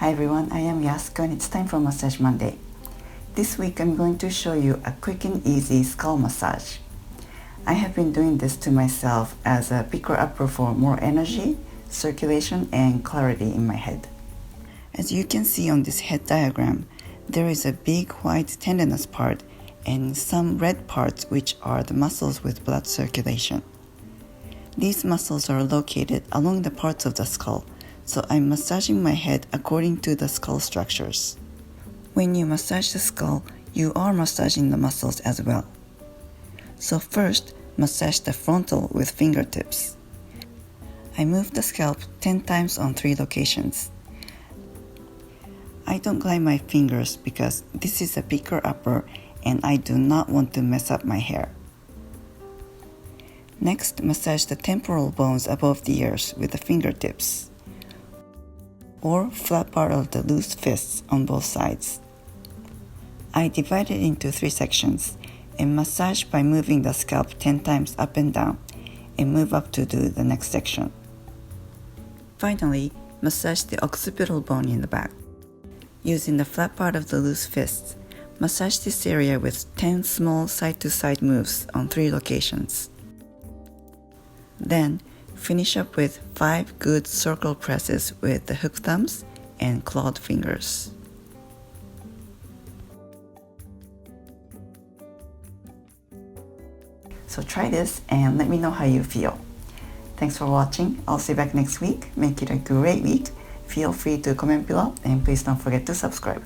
Hi everyone, I am Yasuko and it's time for Massage Monday. This week I'm going to show you a quick and easy skull massage. I have been doing this to myself as a picker-upper for more energy, circulation, and clarity in my head. As you can see on this head diagram, there is a big white tendinous part and some red parts which are the muscles with blood circulation. These muscles are located along the parts of the skull, so I'm massaging my head according to the skull structures. When you massage the skull, you are massaging the muscles as well. So first, massage the frontal with fingertips. I move the scalp 10 times on 3 locations. I don't glide my fingers because this is a picker-upper and I do not want to mess up my hair. Next, massage the temporal bones above the ears with the fingertips, or flat part of the loose fists on both sides. I divide it into 3 sections and massage by moving the scalp 10 times up and down and move up to do the next section. Finally, massage the occipital bone in the back. Using the flat part of the loose fists, massage this area with 10 small side-to-side moves on 3 locations. Then, finish up with 5 good circle presses with the hook thumbs and clawed fingers. So try this and let me know how you feel. Thanks for watching. I'll see you back next week. Make it a great week. Feel free to comment below and please don't forget to subscribe.